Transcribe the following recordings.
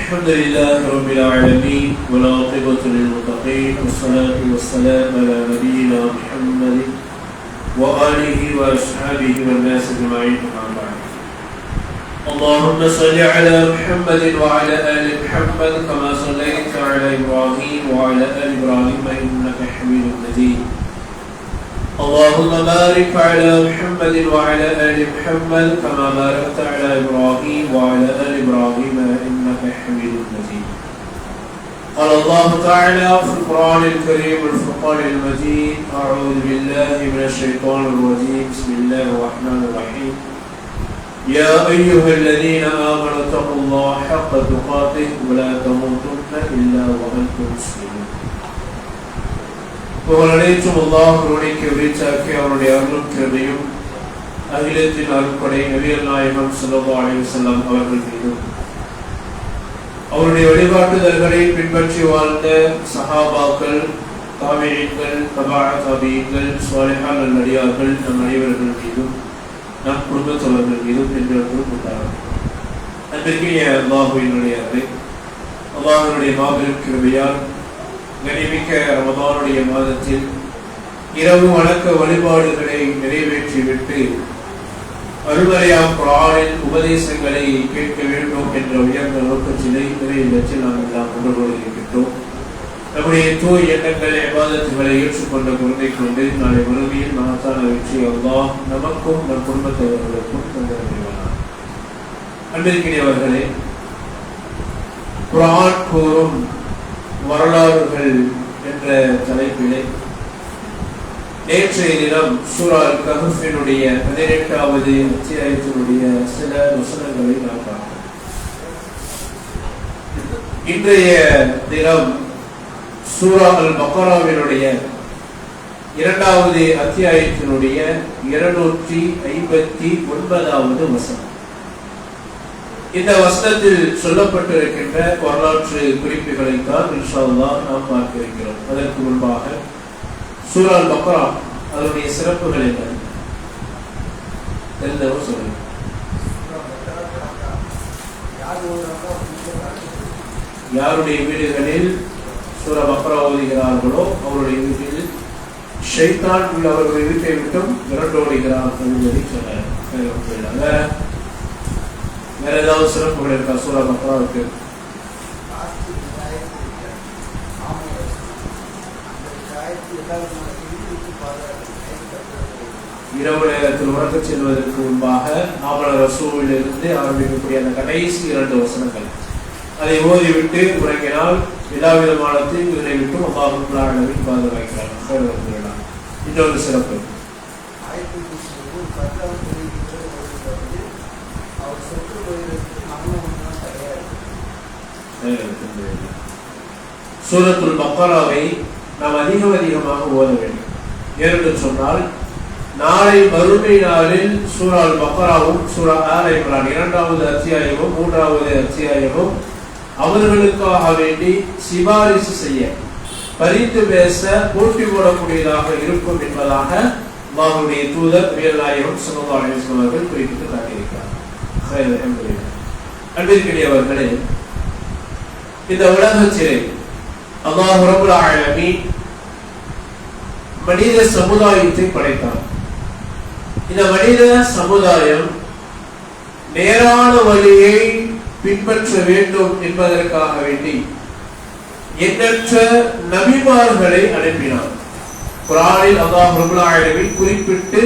الحمد لله رب العالمين والعاقبة للمتقين والصلاة والسلام على نبينا محمد وآله وأصحابه والناس أجمعين أما بعد. اللهم صل على محمد وعلى آل محمد كما صليت على إبراهيم وعلى آل إبراهيم إنك حميد مجيد. اللهم بارك على محمد وعلى آل محمد كما باركت على إبراهيم وعلى آل إبراهيم إنك حميد مجيد. قال الله تعالى في القرآن الكريم والفرقان المجيد: أعوذ بالله من الشيطان الرجيم. بسم الله الرحمن الرحيم. يا أيها الذين آمنوا اتقوا الله حق تقاته ولا تموتن إلا وأنتم مسلمون. புகழனைத்தும் அல்லாஹ்வுடைய உரித்தாக்கி அவருடைய அருளும் கிருபையும் அகிலத்தின் அருட்கொடை நபிகள் நாயகம் ஸல்லல்லாஹு அலைஹி வஸல்லம் அவர்கள் மீதும் அவருடைய வழிகாட்டுதல்களை பின்பற்றி வாழ்ந்த சஹாபாக்கள், தாபீஈன்கள், தபா தாபீஈன்கள், ஸாலிஹான் நல்லடியார்கள் நம் அனைவர்கள் மீதும் நம் குடும்பத்தவர்கள் மீதும் என்றென்றும் உண்டாகும். அன்பிற்கினிய அல்லாஹ்வினுடைய அல்லாஹ்வுடைய மாபெரும் கிருபையால் கனிமிக்க ரமதானுடைய மாதத்தில் இரவு வணக்க வழிபாடுகளை நிறைவேற்றிவிட்டு அருள்மறையாம் குர்ஆனின் உபதேசங்களை கேட்க வேண்டும் என்ற உயர்ந்த நோக்கத்திலே நிறைவேற்றில் நாம் எல்லாம் கொண்டு இருக்கின்றோம். நம்முடைய தூய் எண்ணங்களை இபாதத்துகளை ஏற்றுக்கொண்ட குழந்தை கொண்டு நாளை மறுமையில் மகத்தான வெற்றி அல்லாஹ் நமக்கும் நம் குடும்பத்தவர்களுக்கும் தந்தருள்வானார். அன்பிற்கினியவர்களே, குர்ஆன் கூறும் வரலாறுகள் என்ற தலைப்பிலே நேற்றைய தினம் சூரா அல் கஹ்ஃபினுடைய 18வது அத்தியாயத்தினுடைய சில வசனங்களை நாம் பார்த்தோம். இன்றைய தினம் சூரா அல் பக்ராவினுடைய 2வது அத்தியாயத்தினுடைய 259வது வசனம். இந்த வசனத்தில் சொல்லப்பட்டிருக்கின்ற வரலாற்று குறிப்புகளை தான் இன்ஷா அல்லாஹ் நாம் பார்க்க இருக்கிறோம். அதற்கு முன்பாக சூரா அல் பக்ரா அதனுடைய சிறப்புகள் என்ன தெரிந்தவர் சொல்லுங்க. யாருடைய வீடுகளில் சூரா பக்ரா ஓதுகிறார்களோ அவருடைய வீட்டில் ஷைத்தான் அவர்களுடைய வீட்டை விட்டும் விரண்டோடுகிறார் என்பதை சொன்னார். வேற ஏதாவது சிறப்புகள் இருக்கா சூரா பக்ராவுக்கு? இரவு நேரத்தில் உறக்கச் செல்வதற்கு முன்பாக ஆமன ரசூலிலிருந்து ஆரம்பிக்கக்கூடிய அந்த கடைசி 2 வசனங்கள் அதை ஓதிவிட்டு உறங்கினால் எல்லா விதமான தீங்குகளை விட்டும் அல்லாஹ் ரப்பல் ஆலமீன் பாதுகாக்கிறார். இன்னொரு சிறப்பு சூரத்துல் பக்ராவை நாம் அதிகமாக ஓத வேண்டும். ஏனென்று சொன்னால் நாளை மறுமை நாளில் சூரா அல் பக்ராவும் சூரா ஆல் இம்ரான் 2வது அத்தியாயமும் 3வது அத்தியாயமும் அவர்களுக்காக வேண்டி சிபாரிசு செய்ய, பரிந்து பேச, போட்டி போடக்கூடியதாக இருக்கும் என்பதாக அல்லாஹ்வுடைய தூதர் நபிகள் நாயகம் ஸல்லல்லாஹு அலைஹி வஸல்லம் அவர்கள் குறிப்பிட்டு காட்டியிருக்கிறார். அன்பிற்கினியவர்களே, இந்த உலகத்திலே அல்லாஹ் ரப்பல் ஆலமீன் மனித சமுதாயத்தை படைத்தார். இந்த மனித சமுதாயம் நேரான வழியை பின்பற்ற வேண்டும் என்பதற்காக வேண்டி எண்ணற்ற நபிமார்களை அனுப்பினார். குர்ஆனில் அல்லாஹ் ரப்பல் ஆலமீன் குறிப்பிட்டு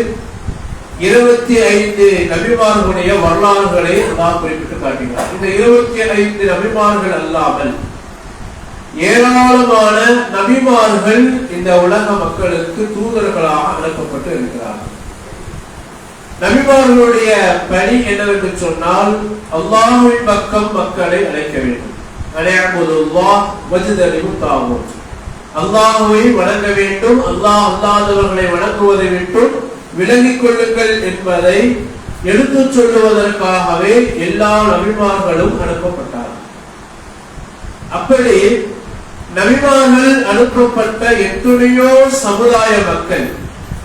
25 நபிமார்களுடைய வரலாறுகளை அல்லாஹ் குறிப்பிட்டு காட்டினார். இந்த 25 நபிமார்கள் அல்லாமல் ஏராளமான நபிமார்கள் இந்த உலக மக்களுக்கு தூதர்களாக அனுப்பப்பட்டு இருக்கிறார்கள். நபிமார்களுடைய பணி என்னவென்று சொன்னால் அல்லாஹ்வின் பக்கம் மக்களை அழைக்க வேண்டும். அல்லாஹ்வை வணங்க வேண்டும், அல்லாஹ் அல்லாதவர்களை வணங்குவதை விட்டும் விலகிக் கொள்ளுங்கள் என்பதை எடுத்துச் சொல்லுவதற்காகவே எல்லா நபிமார்களும் அனுப்பப்பட்டார்கள். அப்படி நபிமார்கள் அனுப்பப்பட்ட எத்தனையோ சமுதாய மக்கள்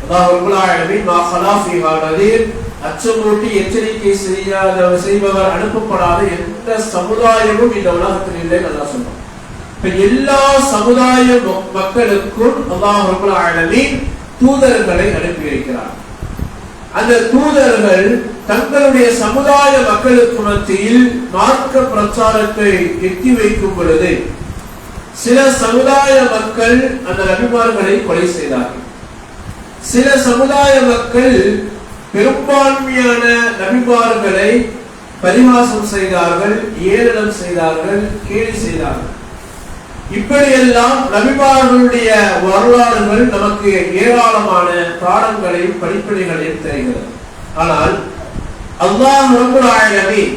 அல்லாஹ் ரப்பல் ஆலமீன் மா ஹலா ஃபீஹா நதீர் அச்சமூட்டி எச்சரிக்கை செய்பவர் அனுப்பப்படாத எந்த சமுதாயமும் இந்த உலகத்தில் இல்லை நல்லா சொன்னோம். இப்ப எல்லா சமுதாய மக்களுக்கும் அல்லாஹ் ரப்பல் ஆலமீன் தூதர்களை அனுப்பி இருக்கிறார். அந்த தூதர்கள் தங்களுடைய சமுதாய மக்களுக்கு மத்தியில் மார்க்க பிரச்சாரத்தை எட்டி வைக்கும் பொழுது சில சமுதாய மக்கள் அந்த நபிமார்களை கொலை செய்தார்கள். சில சமுதாய மக்கள் பெரும்பான்மையான நபிமார்களை பரிகாசம் செய்தார்கள், ஏளனம் செய்தார்கள், கேலி செய்தார்கள். இப்படியெல்லாம் நபிமார்களுடைய வரலாறுகள் நமக்கு ஏராளமான பாடங்களையும் படிப்பினைகளையும் தருகிறது. ஆனால் அல்லாஹ் ரப்பல் ஆலமீன்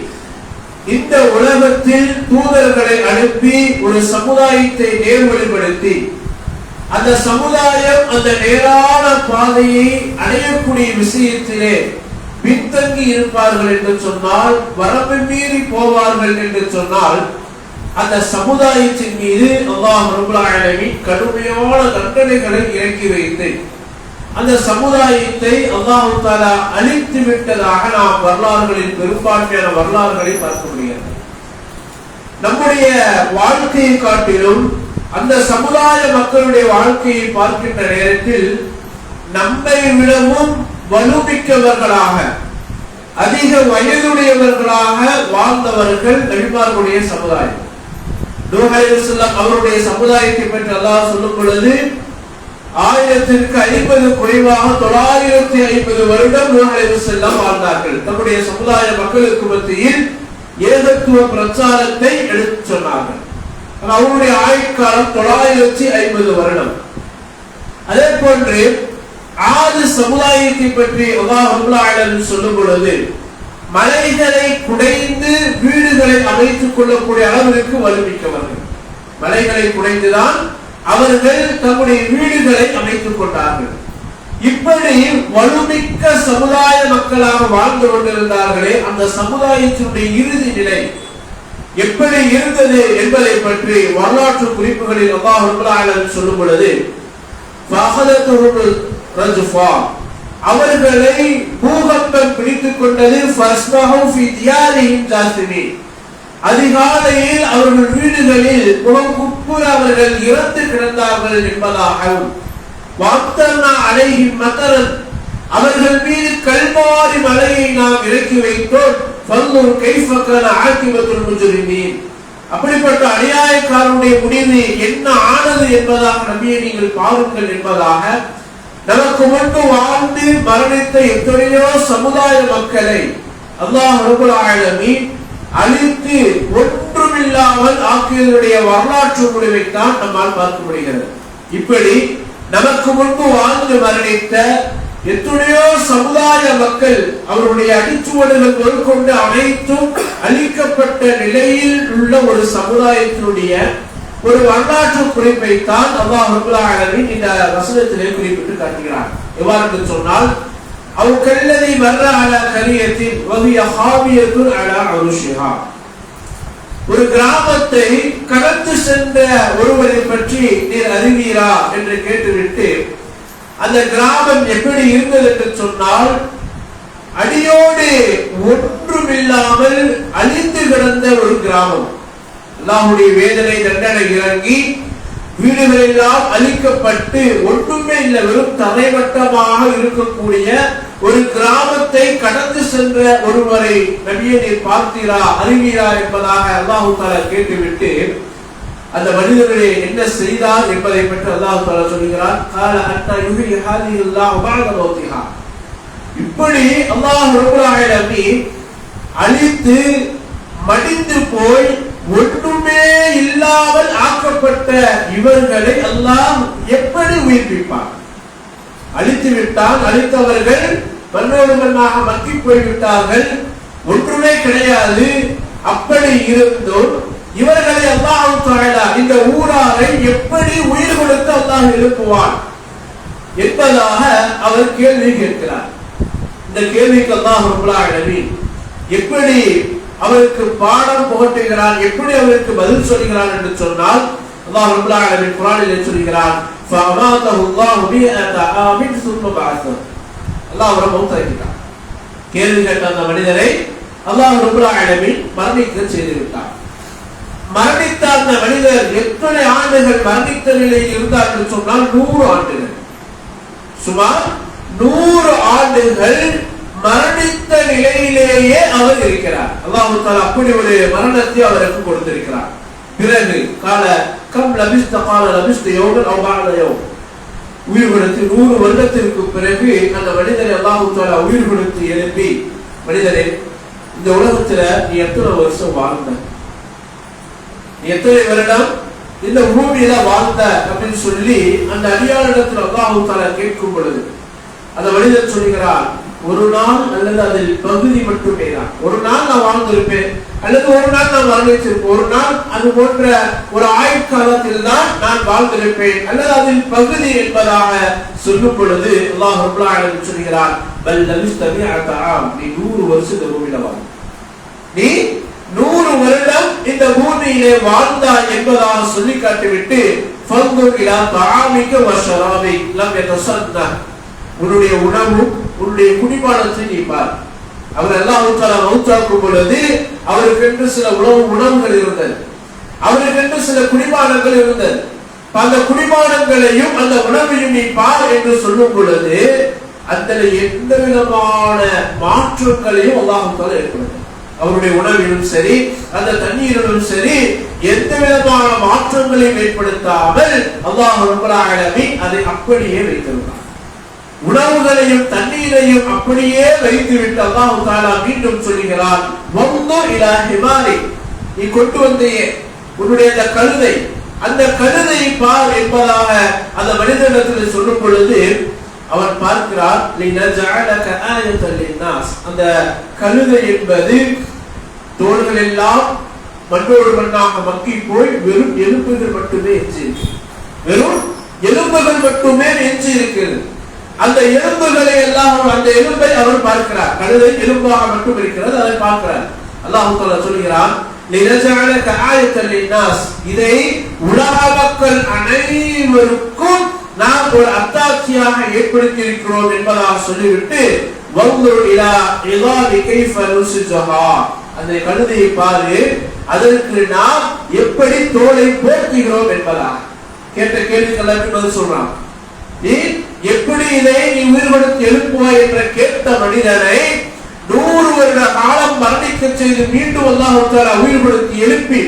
இந்த உலகத்தில் தூதர்களை அனுப்பி ஒரு சமுதாயத்தை நேர்வழிப்படுத்தி அந்த சமுதாயம் அந்த நேரான பாதையை அடையக்கூடிய விஷயத்திலே பின்தங்கி இருப்பார்கள் என்று சொன்னால், வரம்பு மீறி போவார்கள் என்று சொன்னால், அந்த சமுதாயத்தின் மீது அல்லாஹ் ரப்பல் ஆலமீன் கடுமையான தண்டனைகளை இறக்கி வைத்து அந்த சமுதாயத்தை அல்லாஹ் தஆலா அழித்து விட்டதாக நாம் வரலாறுகளின் பெரும்பான்மையான வரலாறுகளை பார்க்க முடியாது. நம்முடைய வாழ்க்கையை காட்டிலும் அந்த சமுதாய மக்களுடைய வாழ்க்கையை பார்க்கின்ற நேரத்தில் நம்மை விடவும் வலுமிக்கவர்களாக அதிக வயதுடையவர்களாக வாழ்ந்தவர்கள் நபிமார்களுடைய சமுதாயம். நூஹ் அலைஹிஸ்ஸலாம் அவருடைய சமுதாயத்தை பற்றி அல்லாஹ் சொல்லும் பொழுது 1050 குறைவாக 950 வருடம் நூஹ் அலைஹிஸ்ஸலாம் வாழ்ந்தார்கள். தம்முடைய சமுதாய மக்களுக்கு மத்தியில் ஏகத்துவ பிரச்சாரத்தை எடுத்து சொன்னார்கள். அவருடைய ஆயுட்காலம் 950 வருடம். அதே போன்று ஆது சமுதாயத்தை பற்றி அல்லாஹ் ரப்பல் ஆலமீன் சொல்லும் பொழுது மலைகளை குடைந்து வீடுகளை அமைத்துக் கொள்ளக்கூடிய அளவிற்கு வலுமிக்கவர்கள். மலைகளை குடைந்துதான் அவர்கள் தம்முடைய வீடுகளை அமைத்துக் கொண்டார்கள். இப்படி வலுமிக்க சமுதாய மக்களாக வாழ்ந்து கொண்டிருந்தார்களே, அந்த சமுதாயத்தினுடைய இறுதி நிலை எப்படி இருந்தது என்பதை பற்றி வரலாற்று குறிப்புகளில் அல்லாஹ் ரப்பல் ஆலமீன் சொல்லும் பொழுது அவர்களை பூகம்பம் பிடித்துக் கொண்டது. அதிகாலையில் அவர்கள் வீடுகளில் முகங்குப்புற அவர்கள் இறந்து கிடந்தார்கள் என்பதாகவும், அவர்கள் மீது கல்மாரி மலையை நாம் இறக்கி வைத்தோம். அப்படிப்பட்ட அநியாயக்காரனுடைய முடிவு என்ன ஆனது என்பதாக நபியை நீங்கள் பாருங்கள் என்பதாக நமக்கு முன்பு வாழ்ந்து மரணித்த எத்தனையோ சமுதாய மக்களை அல்லாஹ் ரப்பல் ஆலமீன் அழித்து ஒன்றுமில்லாமல் ஆக்கியதனுடைய வரலாற்று முடிவைத்தான் நம்மால் பார்க்க முடிகிறது. இப்படி நமக்கு முன்பு வாழ்ந்து மரணித்த எத்தனையோ சமுதாய மக்கள் அவருடைய அடிச்சுவடுகள் மேற்கொண்டு அனைத்தும் அழிக்கப்பட்ட நிலையில் உள்ள ஒரு சமுதாயத்தினுடைய ஒரு வரலாற்று குறிப்பை தான் அல்லாஹ் ரப்பல் ஆலமீன் இந்த வசனத்திலே குறிப்பிட்டு காட்டுகிறார். எவ்வாறு சொன்னால், அவ் கல்லதி மர்ர அலா கரியத்தின் வஹிய ஹாவியத்துன் அலா உருஷிஹா, ஒரு கிராமத்தை கடந்து சென்ற ஒருவரை பற்றி நீர் அறிவீரா என்று கேட்டுவிட்டு, அந்த கிராமம் எப்படி இருந்தது என்று சொன்னால், அடியோடு ஒன்றுமில்லாமல் அழிந்து கிடந்த ஒரு கிராமம். அல்லாஹ்வுடைய வேதனை தண்டனை இறங்கி வீடுகள் எல்லாம் அழிக்கப்பட்டு ஒன்றுமே இல்லை, வெறும் தரைமட்டமாக இருக்கக்கூடிய ஒரு கிராமத்தை கடந்து சென்ற ஒருவரை நபியே நீர் பார்த்தீரா, அறிவீரா என்பதாக அல்லாஹ் தஆலா கேட்டுவிட்டு அந்த மனிதர்களே என்ன செய்தார் என்பதை பற்றி அல்லாஹ் தஆலா சொல்கிறார். கால அத்தா யுஹ்யி ஹாதிஹி அல்லாஹ் பஅத மௌத்திஹா, இப்படி அல்லாஹ் ரப்பல் ஆலமீன் அழித்து மடிந்து போய் ஒன்றுமே இல்லாமல் ஆக்கப்பட்ட இவர்களை அல்லாஹ் எப்படி உயிர்ப்பிப்பார்? அழித்து விட்டால் அழித்தவர்கள் மண்ணோடு மண்ணாக மக்கி போய்விட்டார்கள், ஒன்றுமே கிடையாது. அப்படி இருந்தும் இவர்களை அல்லாஹ் தஆலா இந்த ஊராரை எப்படி உயிர் கொடுத்து அல்லாஹ் எழுப்புவான் என்பதாக அவர் கேள்வி கேட்கிறார். இந்த கேள்விக்கு அல்லாஹ் ரப்பல் ஆலமீன் எப்படி அவருக்கு பாடம் புகட்டுகிறான், எப்படி அவருக்கு பதில் சொல்கிறான் என்று சொன்னால், அல்லாஹ் ரப்பல் ஆலமீன் குர்ஆனிலே சொல்கிறான், ஃபஅமாதஹு அல்லாஹு பிஅத ஆமின் ثم بعثه, அல்லாஹ் அவரை மௌத்தாக்கிட்டான். கேள்வி கேட்ட அந்த மனிதரை அல்லாஹ் ரப்பல் ஆலமீன் மரணிக்க செய்து விட்டார். மரணித்த அந்த மனிதர் எத்தனை ஆண்டுகள் மரணித்த நிலையில் இருந்தார் என்று சொன்னால் 100 ஆண்டுகள். சுமார் 100 ஆண்டுகள் மரணித்த நிலையிலேயே அவர் இருக்கிறார். அல்லாஹ் தஆலா அப்படி ஒரு மரணத்தை அவருக்கு கொடுத்திருக்கிறார். பிறகு கால கம் லபிஸ்த கால லபிஸ்த யௌமன் அவ் பஅத யௌம், உயிர் கொடுத்து 100 வருடத்திற்கு பிறகு அந்த மனிதரை அல்லாஹ் தஆலா உயிர் கொடுத்து எழுப்பி, மனிதரே இந்த உலகத்துல நீ எத்தனை வருஷம் வாழ்ந்த, நீ எத்தனை வருடம் இந்த பூமியில வாழ்ந்த அப்படின்னு சொல்லி அந்த அடியாளிடத்தில் அல்லாஹ் தஆலா கேட்கும் பொழுது அந்த மனிதர் சொல்கிறார், ஒரு நாள் அல்லது அதில் பகுதி மட்டுமே தான். ஒரு நாள் நான் வாழ்ந்திருப்பேன் அல்லது ஒரு நாள் நான் மரணிச்சிருப்பேன், ஒரு நாள் அது போன்ற ஒரு ஆயுட்காலத்தில் தான் நான் வாழ்ந்திருப்பேன் அல்லது அதில் பகுதி என்பதாக சொல்லும் பொழுது அல்லாஹ் ரப்பல் ஆலமீன் சொல்கிறார், பல் லபிஸ்த மிஅத ஆம், நீ 100 வருஷம் இந்த பூமியில வாழ், நீ 100 வருடம் இந்த பூமியிலே வாழ்ந்தாய் என்பதாக சொல்லி காட்டிவிட்டு ஃபன்துர் இலா தஆமிக வ ஷராபிக லம் யதஸன்னா, உன்னுடைய உணவு உன்னுடைய குடிபானத்தை நீ பார். அவர் அல்லாஹ் தஆலா மௌத்தாக்கும் பொழுது அவருக்கென்று சில உணவுகள் இருந்தது, அவருக்கென்று சில குடிபானங்கள் இருந்தது. அந்த குடிபானங்களையும் அந்த உணவையும் நீ பார் என்று சொல்லும் பொழுது அதில் எந்த விதமான மாற்றங்களையும் அல்லாஹ் தஆலா ஏற்படுத்த, அவருடைய உணவிலும் சரி அந்த தண்ணீரிலும் சரி எந்த விதமான மாற்றங்களையும் ஏற்படுத்தாமல் அல்லாஹ் ரப்பல் ஆலமீன் அதை அப்படியே வைத்திருந்தார். உணவுகளையும் தண்ணீரையும் அப்படியே வைத்துவிட்டு அல்லாஹ் தஆலா மீண்டும் சொல்கிறார், வந்து இலா ஹிமாரி, நீ கொண்டு வந்தையே உன்னுடைய அந்த கழுதை, அந்த கழுதையை பார் என்பதாக அந்த மனிதனிடத்தில் சொல்லும் பொழுது அவன் பார்க்கிறார், லினஜஅலக ஆயத்தல் லின்னாஸ், அந்த கழுதை என்பது தோள்கள் எல்லாம் மண்ணோடு மண்ணாக மக்கி போய் வெறும் எலும்புகள் மட்டுமே எஞ்சி இருக்கு, வெறும் எலும்புகள் மட்டுமே எஞ்சி இருக்கிறது. அந்த எலும்புகளை எல்லாம் அந்த எலும்பை அவர் பார்க்கிறார், கழுதை எலும்பாக மட்டும் இருக்கிறது, அதை பார்க்கிறார். அல்லாஹ் தஆலா சொல்கிறான், லினஜஅலக ஆயத்தல் லின்னாஸ், இதை உலக மக்கள் அனைவருக்கும் நாம் ஒரு அத்தாட்சியாக ஏற்படுத்தி இருக்கிறோம் என்பதாக சொல்லிவிட்டு வன்துர் இலா இதாமி கைஃப நுஸிஜஹா, அந்த கழுதையை பாரு, அதற்கு நாம் எப்படி தோலை போர்த்துகிறோம் என்பதாக. கேட்ட கேள்விக்கு பதில் சொல்றான், நீ எப்படி இதை நீ உயிர் கொடுத்து எழுப்புவாய் என்ற கேட்ட மனிதனை 100 வருட காலம் மரணிக்க செய்து மீண்டும் அல்லாஹ் தஆலா உயிர் கொடுத்து எழுப்பி,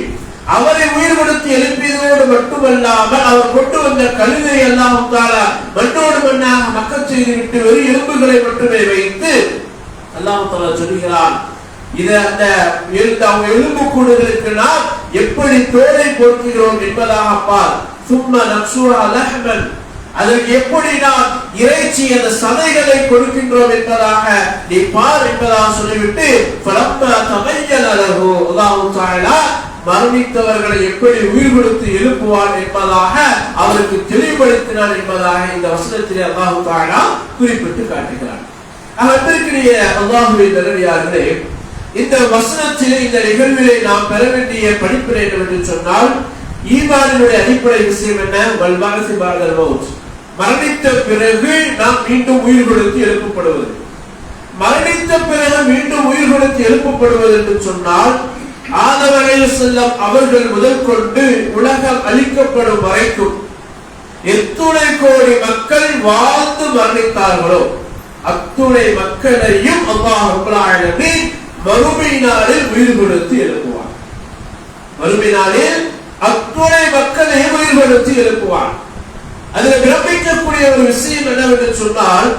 அவரை உயிர் கொடுத்து எழுப்பியதோடு மட்டுமல்லாமல் அவர் கொண்டு வந்த கழுதை அல்லாஹ் தஆலா மண்ணோடு மண்ணாக மக்கச் செய்து விட்டு வெறும் எலும்புகளை மட்டுமே வைத்து அல்லாஹ் தஆலா சொல்கிறான், இது அந்த எலும்பு கூடுகளுக்கு நாம் எப்படி தோலை போர்த்துகிறோம் என்பதாக பார். சும்மா நக்ஸூஹா லஹ்மன், அதற்கு எப்படி நாம் இறைச்சி அந்த சதைகளை கொடுக்கின்றோம் என்பதாக நீ பார் என்பதாக சொல்லிவிட்டு ஃபலம்மா தபய்யன லஹு, அல்லாஹ் தஆலா மரணித்தவர்களை எப்படி உயிர் கொடுத்து எழுப்புவான் என்பதாக அவருக்கு தெளிவுபடுத்தினான் என்பதாக இந்த வசனத்திலே அல்லாஹ் தஆலா குறிப்பிட்டு காட்டுகிறார். அன்பிற்குரிய அல்லாஹ்வின் நல்லடியார்களே, இந்த வசனத்திலே இந்த நிகழ்விலே நாம் பெற வேண்டிய படிப்பினை என்னவென்று சொன்னால், ஈமானினுடைய அடிப்படை விஷயம் என்ன? வல் பஅஸ் பஅதல் மௌத், மரணித்த பிறகு நாம் மீண்டும் உயிர் கொடுத்து எழுப்பப்படுவது. மரணித்த பிறகு மீண்டும் உயிர் கொடுத்து எழுப்பப்படுவது என்று சொன்னால், ஆதம் அலைஹிஸ்ஸலாம் அவர்கள் முதல் கொண்டு உலகம் அழிக்கப்படும் வரைக்கும் எத்துணை கோடி மக்கள் வாழ்ந்து மரணித்தார்களோ அத்துணை மக்களையும் அல்லாஹ் ரப்பல் ஆலமீன் மறுமை நாளில் உயிர் கொடுத்து எழுப்புவார். மறுமை நாளில் அத்துணை மக்களையும் உயிர் கொடுத்து எழுப்புவார். அதில் பிரமிக்கக்கூடிய ஒரு விஷயம் என்னவென்று சொன்னால்,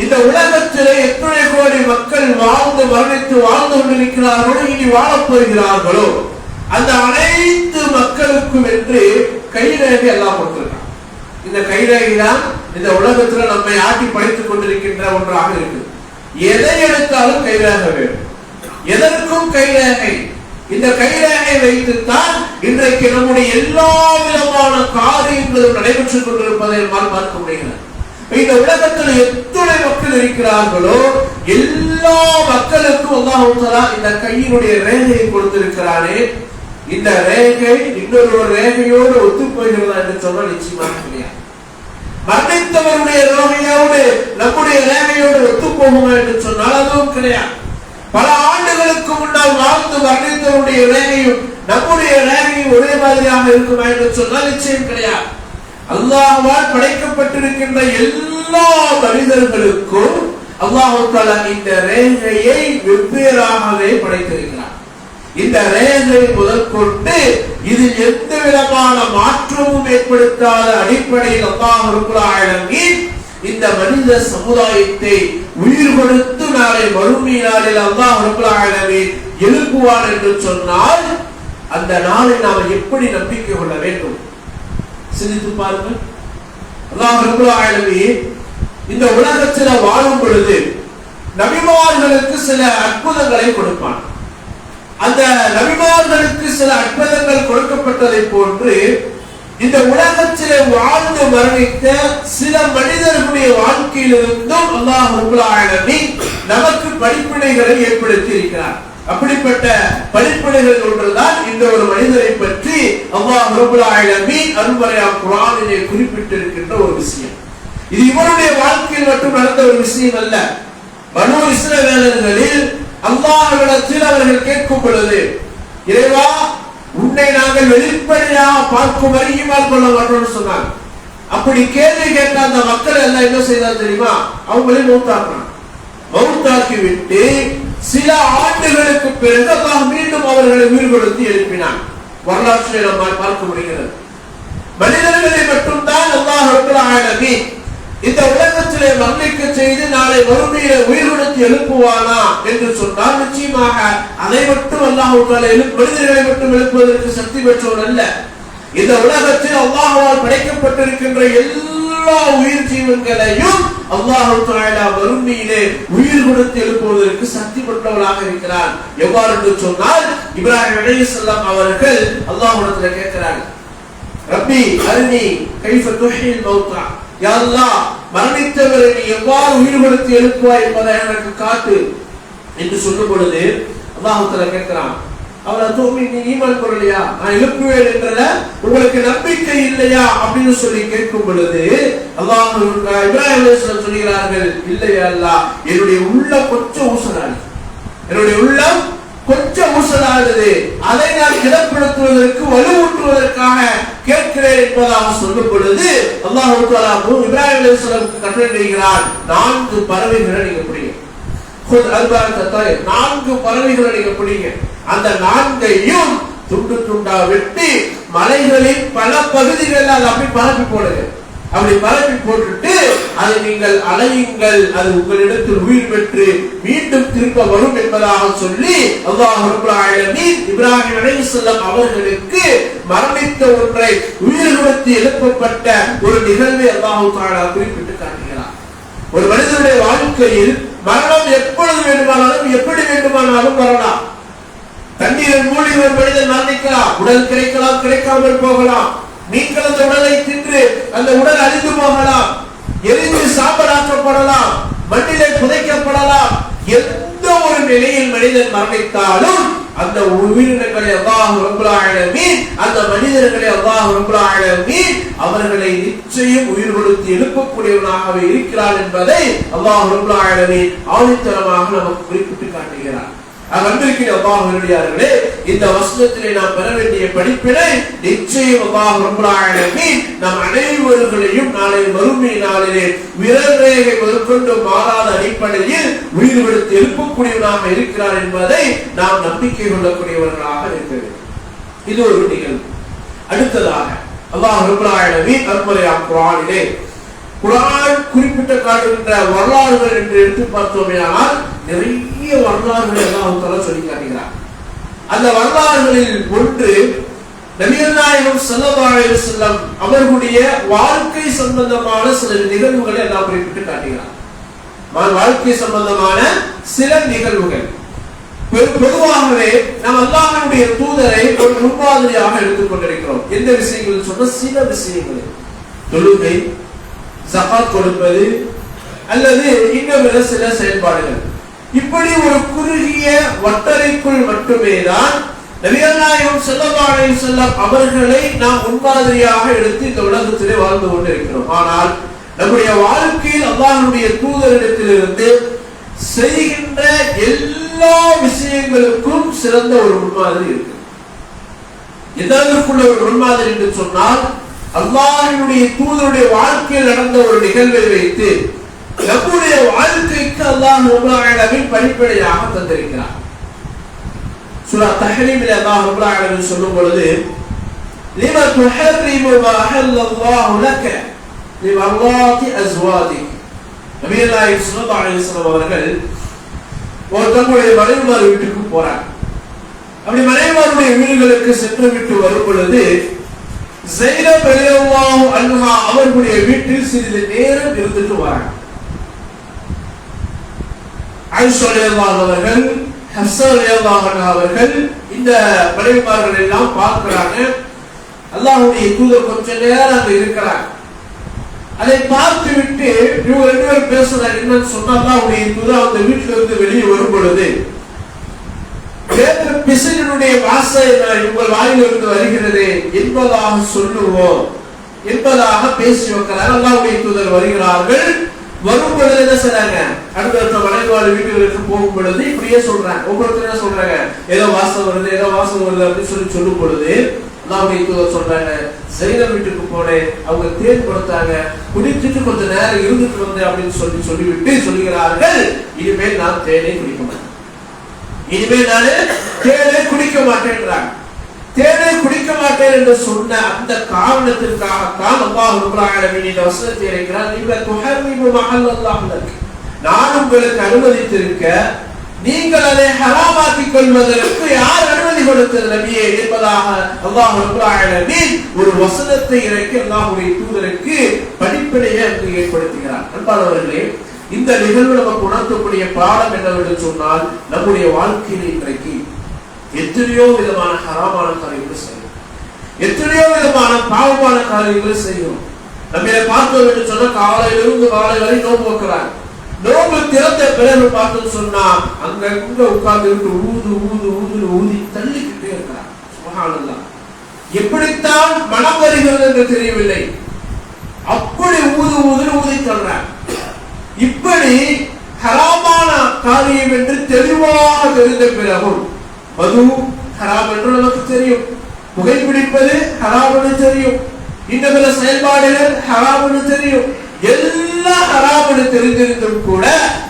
இந்த உலகத்திலே எத்தனை கோடி மக்கள் வாழ்ந்து மரணித்து வாழ்ந்து கொண்டிருக்கிறார்களோ இனி வாழப் போகிறார்களோ அந்த அனைத்து மக்களுக்கும் என்று கைரேகை எல்லாம் கொடுத்திருக்காங்க. இந்த கைரேகை தான் இந்த உலகத்துல நம்மை ஆட்டி படைத்துக் கொண்டிருக்கின்ற ஒன்றாக இருக்கு. எதை எடுத்தாலும் கைரேகை வேணும், எதற்கும் கைரேகை. இந்த கைரேகை வைத்துத்தான் இன்றைக்கு நம்முடைய எல்லா விதமான காரியங்களும் நடைபெற்றுக் கொண்டிருப்பதை நம்மால் பார்க்க முடிகிறது. இந்த உலகத்தில் எத்தனை மக்கள் இருக்கிறார்களோ எல்லா மக்களுக்கும் அல்லாஹ் தஆலா இந்த கையினுடைய ரேகையை கொடுத்திருக்கிறானே, இந்த ரேகை இன்னொரு ரேகையோடு ஒத்து போகிறதா என்று சொன்னால் நிச்சயமாக கிடையாது. மரணித்தவருடைய ரேகையோடு நம்முடைய ரேகையோடு ஒத்து போகுமா என்று சொன்னால் அதுவும் கிடையாது. பல ஆண்டுகளுக்கு முன்னால் வாழ்ந்து மரணித்தவருடைய ரேகையும் நம்முடைய ரேகையும் ஒரே மாதிரியாக இருக்குமா என்று சொன்னால் நிச்சயம் கிடையாது. அல்லாஹ்வால் படைக்கப்பட்டிருக்கின்ற எல்லா மனிதர்களுக்கும் அல்லாஹ் தஆலா இந்த ரேகையை வெவ்வேறாகவே படைத்திருக்கிறார். இந்த ரேகை முதற்கொண்டு இதில் எந்த விதமான மாற்றமும் ஏற்படுத்தாத அடிப்படையில் அல்லாஹ் ரப்பல் ஆலமீன் இந்த மனித சமுதாயத்தை உயிர் கொடுத்து நாளை மறுமை நாளில் அல்லாஹ் ரப்பல் ஆலமீன் எழுப்புவான் என்று சொன்னால் அந்த நாளை நாம் எப்படி நம்பிக்கை கொள்ள வேண்டும்? சிந்தித்து பாருங்கள். அல்லாஹ் ரப்பல் ஆலமீன் இந்த உலகத்தில் வாழும் பொழுது நபிமார்களுக்கு சில அற்புதங்களை கொடுப்பான். அந்த நபிமார்களுக்கு சில அற்புதங்கள் கொடுக்கப்பட்டதை போன்று இந்த உலகத்திலே வாழ்ந்து மரணித்த சில மனிதர்களுடைய வாழ்க்கையிலிருந்தும் அல்லாஹ் ரப்பல் ஆலமீன் நமக்கு படிப்பினைகளை ஏற்படுத்தி இருக்கிறார். அப்படிப்பட்ட படிப்பினைகள் ஒன்றுதான் இந்த ஒரு மனிதரை பற்றி அல்லாஹ் ரப்பல் ஆலமீன் அருள்மறையாம் குர்ஆனிலே குறிப்பிட்டிருக்கின்ற ஒரு விஷயம். இது இவருடைய வாழ்க்கையில் மட்டும் நடந்த ஒரு விஷயம் அல்ல. பனூ இஸ்ரவேலர்களில் அல்லாஹ்விடத்தில் அவர்கள் கேட்கும் பொழுது, இறைவா உன்னை நாங்கள் வெளிப்படையாக பார்க்கும் வரையும் கொள்ள மாட்டோம்னு சொன்னாங்க. அப்படி கேள்வி கேட்ட அந்த மக்கள் எல்லாம் என்ன செய்தார் தெரியுமா? அவங்களே மௌத்தாக்கி விட்டு சில ஆண்டுகளுக்கு பிறகு அல்லாஹ் மீண்டும் அவர்களை உயிர் கொடுத்து எழுப்பினான். வரலாற்றை நம்மால் பார்க்க முடிகிறது. மனிதர்களை மட்டும்தான் அல்லாஹ் ரப்பல் ஆலமீன் இந்த உலகத்திலே மரணிக்க செய்து நாளை மறுமையிலே உயிர் கொடுத்து எழுப்புவானா என்று சொன்னால் நிச்சயமாக அதை மட்டும் அல்லாஹ் மனிதர்களை மட்டும் எழுப்புவதற்கு சக்தி பெற்றவர் அல்ல. இந்த உலகத்தில் அல்லாஹ்வால் படைக்கப்பட்டிருக்கின்ற எல்லா உயிர் ஜீவன்களையும் அல்லாஹ் தஆலா மறுமையிலே உயிர் கொடுத்து எழுப்புவதற்கு சக்தி பெற்றவராக இருக்கிறார். எவ்வாறு என்று சொன்னால் இப்ராஹிம் அலைஹிஸ்ஸலாம் அவர்கள் அல்லாஹ்விடத்தில் கேட்கிறார்கள், ரப்பி அரினி கைஃப துஹ்யில் மௌத்தா, யா அல்லாஹ் மரணித்தவரை நீ எவ்வாறு உயிர் கொடுத்து எழுப்புவாய் என்பதை எனக்கு காட்டு என்று சொல்லும் பொழுது அல்லாஹ் தஆலா கேட்கிறான், அவர் தூமி நீ ஈமான் கொள்ளலையா, நான் எழுப்புவேன் என்றத உங்களுக்கு நம்பிக்கை இல்லையா அப்படின்னு சொல்லி கேட்கும் பொழுது அல்லாஹ் இப்ராஹிம் அலைஹிஸ்ஸலாம் சொல்கிறார்கள், இல்லையா அல்லாஹ், என்னுடைய உள்ளம் கொஞ்சம் ஊசலாடுது, என்னுடைய உள்ளம் கொஞ்சம் ஊசலாடுது, அதை நான் கிடப்படுத்துவதற்கு வலுவூட்டுவதற்காக கேட்கிறேன் என்பதாக சொல்லும் பொழுது அல்லாஹ் தஆலா இப்ராஹிம் அலைஹிஸ்ஸலாமுக்கு கட்டளையிடுகிறார், 4 பறவைகளை நீங்க பிடிங்க. நான்கு பறவைகளை நீங்க பிடிங்க. அந்த 4ஐயும் துண்டு துண்டா வெட்டி மலைகளின் பல பகுதிகளில் அதை அப்படி பரப்பி போடுங்க. அப்படி பரப்பி போட்டுட்டு அதை நீங்கள் அலையுங்கள், அது உங்களிடத்தில் உயிர் பெற்று மீண்டும் திரும்ப வரும் என்பதாக சொல்லி அல்லாஹ் ரப்பல் ஆலமீன் இப்ராஹிம் அலைஹிஸ்ஸலாம் அவர்களுக்கு மரணித்த ஒன்றை உயிர் கொடுத்து எழுப்பப்பட்ட ஒரு நிகழ்வை அல்லாஹ் தஆலா குறிப்பிட்டு காட்டுகிறார். ஒரு மனிதனுடைய வாழ்க்கையில் மரணம் எப்பொழுது வேண்டுமானாலும் எப்படி வேண்டுமானாலும் வரலாம். தண்ணீரில் மூழ்கி ஒரு மனிதன் மரணிக்கலாம், உடல் கிடைக்கலாம், கிடைக்காமல் போகலாம். நீங்கள் அந்த உடலை தின்று அந்த உடல் அழிந்து போகலாம், எரிந்து சாம்பலாக்கப்படலாம், மண்ணிலே புதைக்கப்படலாம். எந்த ஒரு நிலையில் மனிதன் மரணித்தாலும் அந்த உயிரினங்களை அல்லாஹ் ரப்பல் ஆலமீன், அந்த மனிதர்களை அல்லாஹ் ரப்பல் ஆலமீன் அவர்களை நிச்சயம் உயிர் கொடுத்து எழுப்பக்கூடியவனாகவே இருக்கிறார் என்பதை அல்லாஹ் ரப்பல் ஆலமீன் ஆணித்தரமாக நமக்கு குறிப்பிட்டு காட்டுகிறார். அன்பிற்கிற அல்லாஹ்வினுடையார்களே, இந்த வசனத்திலே நாம் பெற வேண்டிய படிப்பினை நிச்சயம் அல்லாஹ் ரப்பல் ஆலமீன் நம் அனைவர்களையும் நாளை மறுமை நாளிலே விரல் ரேகை முதற்கொண்டு மாறாத அடிப்படையில் உயிர் கொடுத்து எழுப்பக்கூடியவனாக இருக்கிறார் என்பதை நாம் நம்பிக்கை கொள்ளக்கூடியவர்களாக இருக்க வேண்டும். இது ஒரு நிகழ்வு. அடுத்ததாக அல்லாஹ் ரப்பல் ஆலமீன் அருள்மறையாம் குர்ஆனிலே குர்ஆன் குறிப்பிட்ட காட்டுகின்ற வரலாறுகள் என்று எடுத்து பார்த்தோமேயானால் நிறைய வரலாறுகளை அல்லாஹ் தஆலா சொல்லி காட்டுகிறார். அந்த வரலாறுகளில் ஒன்று நபிகள் நாயகம் ஸல்லல்லாஹு அலைஹி வஸல்லம் அவர்களுடைய வாழ்க்கை சம்பந்தமான சில நிகழ்வுகளை அல்லாஹ் குறிப்பிட்டு காட்டுகிறார். வாழ்க்கை சம்பந்தமான சில நிகழ்வுகள். பொதுவாகவே நாம் அல்லாஹ்வுடைய தூதரை ஒரு முன்மாதிரியாக எடுத்துக் கொண்டிருக்கிறோம். எந்த விஷயங்கள் சொன்ன சில விஷயங்கள், தொழுகை, ஜகாத் கொடுப்பது அல்லது இன்னும் சில செயல்பாடுகள், இப்படி ஒரு குறுகிய வட்டரைக்குள் மட்டுமே தான் நபிகள் நாயகம் ஸல்லல்லாஹு அலைஹி வஸல்லம் அவர்களை நாம் முன்மாதிரியாக எடுத்து இந்த உலகத்திலே வாழ்ந்து கொண்டிருக்கிறோம். ஆனால் நம்முடைய வாழ்க்கையில் அல்லாஹ்வுடைய தூதரிடத்திலிருந்து செய்கின்ற எல்லா விஷயங்களுக்கும் சிறந்த ஒரு முன்மாதிரி இருக்கு. எதற்குள்ள ஒரு முன்மாதிரி என்று சொன்னால், அல்லாஹ்வுடைய தூதருடைய வாழ்க்கையில் நடந்த ஒரு நிகழ்வை வைத்து நம்முடைய வாழ்க்கைக்கு அல்லாஹ் ரப்பல் ஆலமீன் படிப்படியாக தந்திருக்கிறார். சூரா தஹ்ரீமில் அல்லாஹ் ரப்பல் ஆலமீன் சொல்லும் பொழுது, லிமா துஹர்ரிமு மா அஹல்லல்லாஹு லக லிமர்லாத்தி அஸ்வாதிக். நபியல்லாஹி ஸல்லல்லாஹு அலைஹி வஸல்லம் அவர்கள் ஒரு தங்களுடைய மனைவிமார் வீட்டுக்கு போறாங்க. அப்படி மனைவிமாருடைய வீடுகளுக்கு சென்று விட்டு வரும் பொழுது ஸைனப் ரலியல்லாஹு அன்ஹா அவர்களுடைய வீட்டில் சிறிது நேரம் இருந்துட்டு வராங்க. ஆயிஷா ரலியல்லாஹு அவர்கள், ஹஃப்ஸா ரலியல்லாஹு அன்ஹா அவர்கள் இந்த மனைவிமார்கள் எல்லாம் பார்க்கறாங்க. அல்லாஹ்வுடைய தூதர் கொஞ்ச நேரம் அங்க இருக்கிறாங்க. அதை பார்த்து விட்டு இவங்க ரெண்டு பேரும் பேசுறாங்க. என்னன்னு சொன்னா, அல்லாஹ்வுடைய தூதர் அந்த வீட்டில இருந்து வெளியே வரும் பொழுது பிசினுடைய வாசை உங்கள் வாயிலிருந்து வருகிறது என்பதாக சொல்லுவோம் என்பதாக பேசி வைக்கிறார். அல்லாஹ்வுடைய தூதர் வருகிறார்கள். வரும் பொழுது என்ன செய்றாங்க, அடுத்த மனைவிமார் வீட்டுகளுக்கு போகும் பொழுது இப்படியே சொல்றாங்க. ஒவ்வொருத்தரும் என்ன சொல்றாங்க, ஏதோ வாசம் வருது அப்படின்னு சொல்லும் பொழுது அல்லாஹ்வுடைய தூதர் சொல்றாங்க, ஸைனப் வீட்டுக்கு போனேன், அவங்க தேன் கொடுத்தாங்க, குடிச்சிட்டு கொஞ்ச நேரம் இருந்துட்டு வந்தேன் அப்படின்னு சொல்லிவிட்டு சொல்லுகிறார்கள், இனிமேல் நான் தேனை குடிக்க மாட்டேன், இனிமேல் நான் தேனை குடிக்க மாட்டேன்றாங்க. தேனை குடிக்க மாட்டேன் என்று சொன்ன அந்த காரணத்திற்காகத்தான் அல்லாஹ் ரப்பல் ஆலமீன் இந்த வசனத்தை இறக்கிறார். நீங்க துஹர்ரிமு மா அஹல்லல்லாஹு லக், நான் உங்களுக்கு அனுமதித்திருக்க நீங்கள் அதை ஹராமாக்கிக் கொள்வதற்கு யார் அனுமதி கொடுத்தது நபியே என்பதாக அல்லாஹ் ரப்பல் ஆலமீன் ஒரு வசனத்தை இறக்கி அல்லாஹ்வுடைய தூதருக்கு படிப்பினையை ஏற்படுத்துகிறார். அன்பானவர்களே, இந்த நிகழ்வு நமக்கு உணர்த்தக்கூடிய பாடம் என்னவென்று சொன்னால், நம்முடைய வாழ்க்கையில் இன்றைக்கு எத்தனையோ விதமான ஹராமான காரியங்கள் செய்யும், எத்தனையோ விதமான பாவமான காரியங்கள் செய்யும். நம்ம பார்த்தோம் என்று சொன்னா, காலையிலிருந்து மாலை வரை நோன்பு வைக்கிறாங்க. நோன்பு திறந்த பிறகு பார்த்தோம் சொன்னா அங்க உட்கார்ந்து ஊதி தள்ளிக்கிட்டே இருக்கிறார். சுப்ஹானல்லாஹ், எப்படித்தான் மனம் வருகிறது என்று தெரியவில்லை, அப்படி ஊதி தள்ளுறார். இப்படி ஹராமான காரியம் என்று தெளிவாக தெரிந்த பிறகும், மது ஹராம் என்று நமக்கு தெரியும், புகைப்பிடிப்பது ஹராம் என்று தெரியும், இன்னும் சில செயல்பாடுகள் ஹராம் என்று தெரியும், எல்லா ஹராம் என்று தெரிந்திருந்தும் கூட